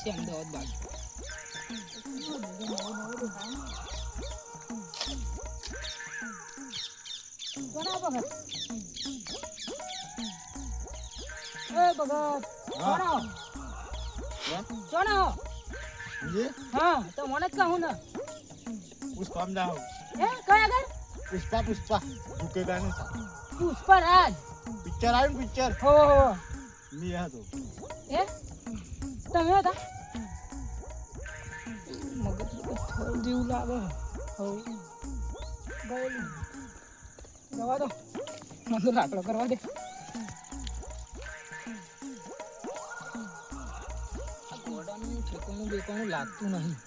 છે અમદાવાદ બાજુ. કોના ભગત? એ ભગત કોના? કોના? હા તો મને જ કહું ને. પુષ્પા ના હો. કયા આગળ? પુષ્પા ઝુકેગા નહીં સાલા. પુષ્પરાજ પિક્ચર આવ્યું ને પિક્ચર. હો મી હતો. તમે હતા? મગજ થોડું જેવું લાગે. હો ગયેલું જવા દો. મને લાકડો કરવા દે. આ ઘોડાનું ઠેકાણું બેકાણું લાગતું નહીં.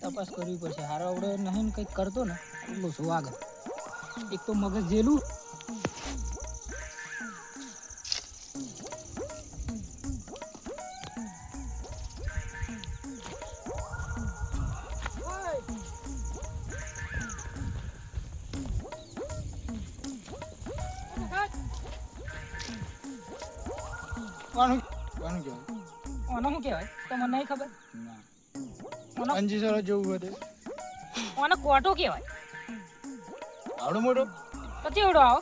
તપાસ કરવી પડશે. હારો આવડે નહીં ને કંઈક કરતો ને એટલું શું આગળ. એક તો મગજ જેલું. કોનું કોનું કહેવાય? ઓનો શું કહેવાય તમને નહીં ખબર? ના અંજીસરો જેવું હતું. ઓનો કોટો કહેવાય. આવડો મોટો તો કેવડો આવો?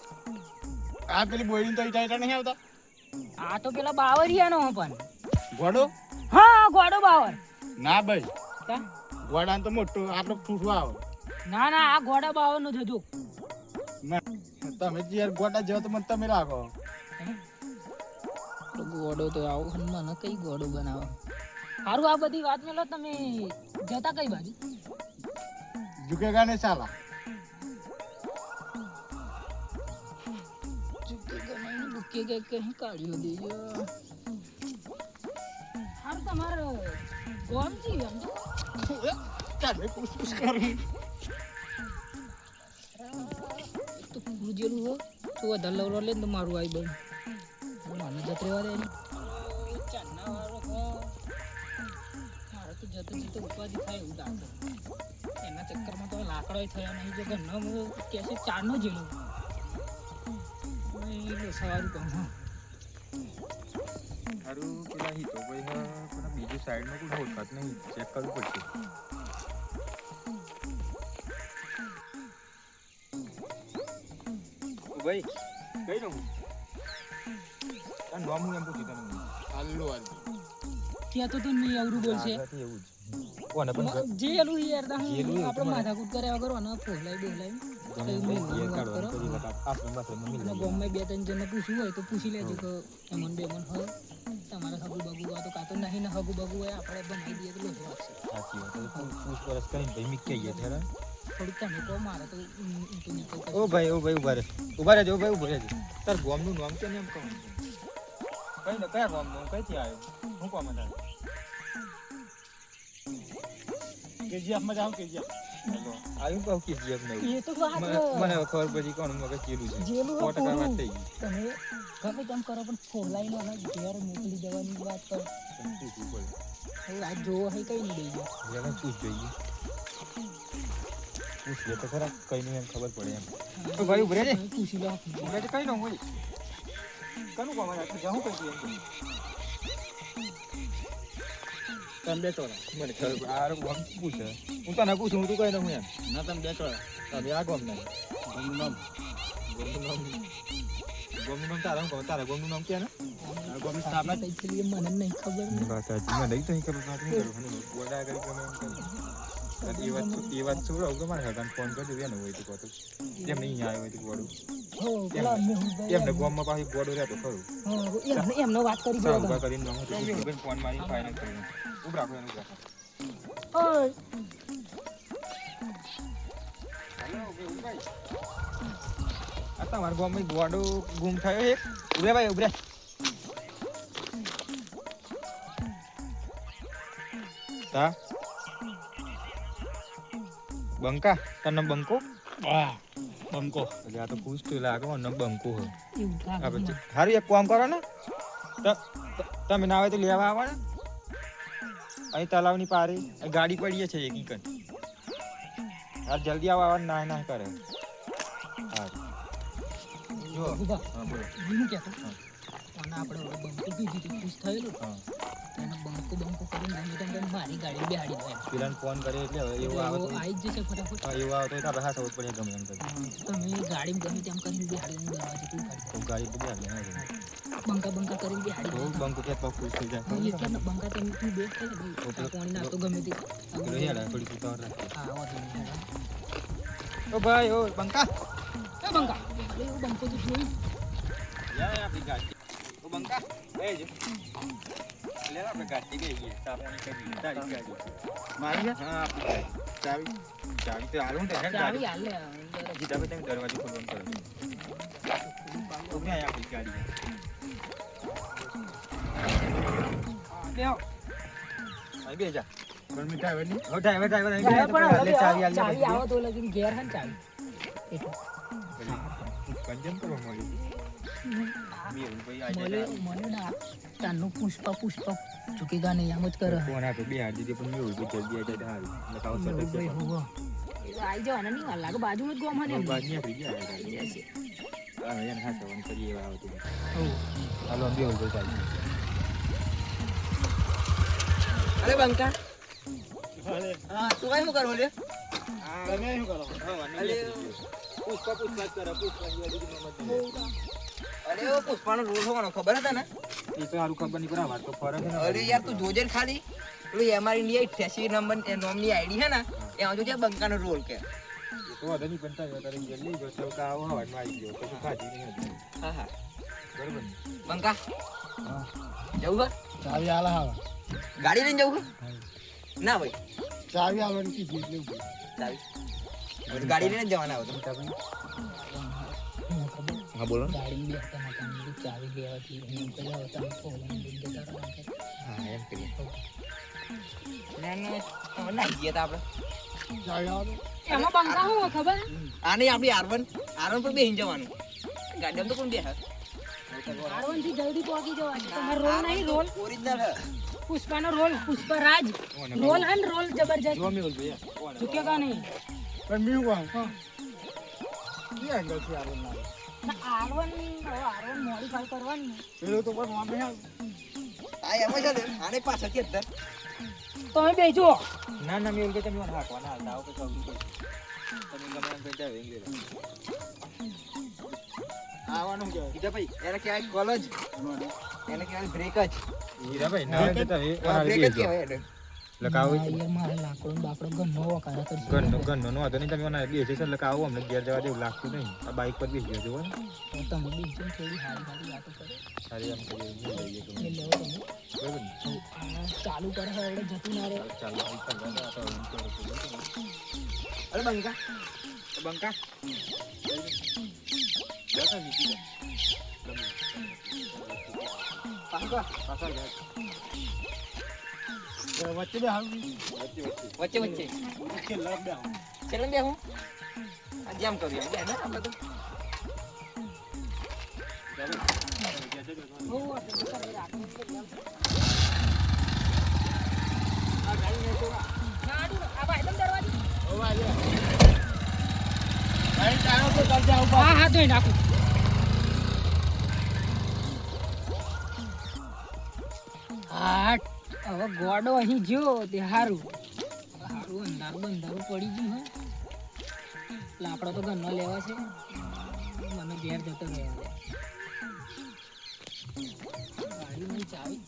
આ પેલી બોયડી તો ઈટા નહીં આવતા. આ તો પેલા બાવરિયાનો પણ. ઘોડો? હા ઘોડો બાવર. ના ભાઈ કા? ઘોડા તો મોટો આટલો ફૂટવો આવે. ના ના આ ઘોડા બાવરનો જ હતો. ના તમે જે યાર ઘોડા જેવો તો મને તમે રાખો. તો ઘોડો તો આવો મને કઈ ઘોડો બનાવો. સારું આ બધી વાત મેલો. તમે જતા કઈ બાજુ? ઝુકેગા ને સાલા. ઝુકેગા નહીં બુકેગા કहीं કાઢ્યો દેજો. હારું તમારે ગોમ જી એમ તો કાઢે પૂછ કરું. તો પૂજેલું હો તો વધારે લવરો લે ને તો મારું આવી બન મને જત રહેવા દે ને. ચાંદના વાળો હો મારે તો જતો જતો ઉપાધિ થાય એવું લાગે. એના ચક્કરમાં તો લાકડો થયા નહીં. જો ઘરનો કે છે ચારનો જેલો સવારી કહું. સારું પેલા હિતો ભાઈ હા પણ બીજી સાઈડમાં કોઈ ઓળખાત નહીં. ચેક કરવું પડશે. ભાઈ કઈ રહું નામ હું એમ પૂછી તને આલ્લો આલ્લો ત્યાં તો તું નહીં અવરું બોલશે. એવું જ કોને પણ જે એલું યાર આપણે માથાકૂટ કર્યા વગર અને ફોલાઈ બોલાઈ ગામમાં બે ત્રણ જણને પૂછવું હોય તો પૂછી લેજો કે એમન બેમન હોય તમારે હગુ બગુ હોય તો કાં તો નહીં ને હગુ બગુ હોય આપણે બનાવી દઈએ તો લોહો વાગશે. સાચી વાત પૂછપરછ કરીને ભાઈ મીકી ગયા છે. થોડુંક તમે કહો મારે તો નીકળ. ઓ ભાઈ ઉભા રહેજો ભાઈ ઉભા રહેજો. તાર ગામનું નામ કે એમ કહું કઈ ને કયા ગામનું કઈથી આવ્યો હું કોમ હતા કેજીએફમાં જાઉં કેજીએફ. હેલો આવ્યું કહું કેજીએફ ને એ તો વાત મને ખબર પડી કોણ મગજ જેલું છે. જેલું 100% વાત થઈ ગઈ. તમે ગમે તેમ કરો પણ ફોલાઈને અને ઘેર મોકલી દેવાની વાત કરો. પૂછવું પડે હવે આજ જોવો હોય કઈ નહીં દઈ જાય. જેને પૂછ જોઈએ પૂછ લે તો ખરા કઈ નહીં એમ ખબર પડે એમ. તો ભાઈ ઉભરે છે પૂછી લો. ઉભરે છે કઈ ન હોય કનું કામ રાખે જાઉં કઈ એમ તમે બે ચોરા. મને ખબર આ ગામ પૂછે હું તને પૂછું તું કઈ દઉં એમ. ના તમે બે ચોરા. તમે આ ગામ નહીં ગમનું નામ ગામનું નામ તારા કહો તારા ગામનું નામ ક્યાં ને ગમની સ્થાપના કઈ છે મને નહીં ખબર. વાત સાચી મને નહીં ખબર વાત નહીં કરું ગોડા આગળ ગમે એમ કરું એ વાત શું રહું કે મારે હગાને ફોન કરી દેવું એનું હોય તો કહો તો એમ નહીં આવ્યો હોય તો ગોડું હો પેલા મેહુલભાઈ એમને ગામમાં પાછી ગોડો રહેતો ખરું એમનો વાત કરી સા દો. ઉભા કરીને નામ હતું ફોન મારી ફાઇનલ કર્યું ઉભ રાખો એનું રાખો ઓય આ તમારા ગામમાં ગોડો ગુમ થયો એક ઉભરે ભાઈ ઉભરે તા બંકા તને બંકો વાહ બંકો. એટલે આ તો પૂછતું લાગે મને બંકો હોય એવું લાગે આપણે મને. સારું એક કામ કરો ને તમે ના આવે તો લેવા આવો ને અહીં તલાવની પારી ગાડી પડીએ છે એક ઈકન હા જલ્દી આવો ના ના કરે સારું જો ઉભા. હા બોલો હું કહેતો અને આપણે બંકો કીધી તો ખુશ થયેલું હા એને બંકો કરીને ગમે તેમ કરીને મારી ગાડી બેહાડી દો એમ. પેલાને ફોન કરે એટલે હવે એવું આવે તો આવી જ જશે ફટાફટ. એવું આવે તો આપણે હા સૌ પડે ગમે એમ કરી તમે ગાડી ગમે તેમ કરીને બેહાડીને દરવાજે તું કાઢી તો ગાડી તો બેહાડી બંકા કરીને બેહાડી તો દો. બંકો કે પગ ખુશ થઈ જાય એટલે ને બંકા તેમ તું બેસ થઈ ને ભાઈ પાણી નાખતો ગમે તે. પેલો હેડા થોડી ઉતાવળ રાખે હા વાંધો નહીં હેડો. ઓ ભાઈ ઓ બંકા એ બંકા અરે એવું બંકો તો જોઈ યાર આપણી ગાડી ઓ બંકા એ જો લે આપણે ગાડી ગઈ ગઈ સાપોણી કરી તારી ગાડી મારી હા આપણી ગાડી ચાવી તો હાલું તો હેડ ચાવી ગાડી હાલે જીતા ભાઈ તમે દરવાજો ખોલવાનું કરો તો મેં આપણી ગાડી બેહો. અહીં બે જા પણ મીઠા આવે નહીં હો ડ્રાઈવર અહીં ચાવી બે પણ હવે ચાવી હાલ ચાવી આવો તો લગીને ઘેર હે ને ચાવી એટલે પંજમ કરવા મળી બે ભાઈ આ મને મને ના તાનું પુષ્પા ચૂકેગા નહીં આમ જ કરે. ફોન આપે બે હાથ દીધી પણ મેં જલ્દી આવી જાય હાલ લખાવ સટક ભાઈ હોવો એ તો આઈ જવાના નહીં વાર લાગે બાજુમાં જ ગોમ હે ને બાદ ની આપી ગયા આઈ જશે. હા એને હા સવન કરીએ એવા આવતું હોવ. હાલો બે ભાઈ ચાલી અરે બંકા હા તું કઈ શું કરો લે? તમે શું કરો પુષ્પા કરે પુષ્પા અરે ઓ પુષ્પાનો રોલ હોવાનો ખબર હતા ને? એ તો સારું ખબર નહીં પણ આ વાત તો ફરક છે ને અરે યાર તું જોજે ને ખાલી પેલું એમઆર ઇન્ડિયા 88 નંબર નોમની આઈડી છે ને એમાં જોજે બંકાનો રોલ કે. એ તો વાંધો નહીં પણ તારે જલ્દી જો તો આવો હવારમાં આવી ગયો પછી ખાધી નહીં હતી. હા હા બરોબર ને બંકા હા જવું હે? ચાવી આલા હા ગાડી લઈને જવું હે? ના ભાઈ ચાવી આલવાની કીધી એટલે ઉભી. ચાવી ગાડી લઈને જવાના આવો તો. હા બોલો ગાડી બેસતા હતા ને ચાવી લેવાથી એમ કર્યા હતા ફોન લઈને જતા હતા. હા એમ કરીએ ના ના જઈએ તો આપણે ચાવી આલો એમાં બંકા હું ખબર આ નહીં આપણી આરવન પર બેહીને જવાનું. ગાડીમાં તો કોણ બેસે? આરવન થી જલ્દી પહોંચી જવાનું. તમારો રોલ નહીં રોલ ઓરિજિનલ હે. પુષ્પાનો રોલ પુષ્પરાજ રોલ હે ને રોલ જબરજસ્ત જો મેં બોલ ચૂકેગા નહીં. પણ મી હું હા. કે એંગલ થી આલો ના ના, આરવન મોડિફાઈ કરવાની ને. પેલો તો પણ મામે હા આ એમાં છે ને આને પાછળથી અંદર તમે બેજો ના ના મેં તમે મને હાકવાના હાલતા આવો કે સૌથી કોઈ તમે ગમે એમ કહી જાવ એંગે આવવાનું કે કીધા ભાઈ એને કહેવાય કોલેજ એને કહેવાય બ્રેક જ. હીરાભાઈ ના જતા હવે બ્રેક જ કહેવાય એને. લખાવો યાર મારે લાકડો બાકડો ગન્નો વકારા કરશે. ગનનો નો હતો નહીં તમે મને બે છે લખાવો અમને ઘેર જવા જેવું લાગતું નહીં આ બાઈક પર બેસી જજો હો તો તમે બીજું થોડી હારી વાતો કરો. સારી એમ કરીએ લઈએ તો એ લેવો તમે. બરોબર ને તો આ ચાલુ કરે છે એટલે જતું ના રહે. ચાલો આ કરતા તો અરે બંકા બંકા બેઠા નીકળી પાંકા પાછા ગયા વચ્ચે બે હાલ વચ્ચે વચ્ચે છેલ્લા બે હાલ છેલ્લે બે હું આ જેમ કર્યું એમ ને આપણે તો હા હા ધોઈ નાખું. હા હવે ગોડો અહીં જો તે હારું અંધારું બંધારું પડી ગયું હે લાકડો તો ઘરનો લેવા છે મને ઘેર જતો રહ્યા ગાડી નહીં ચાવી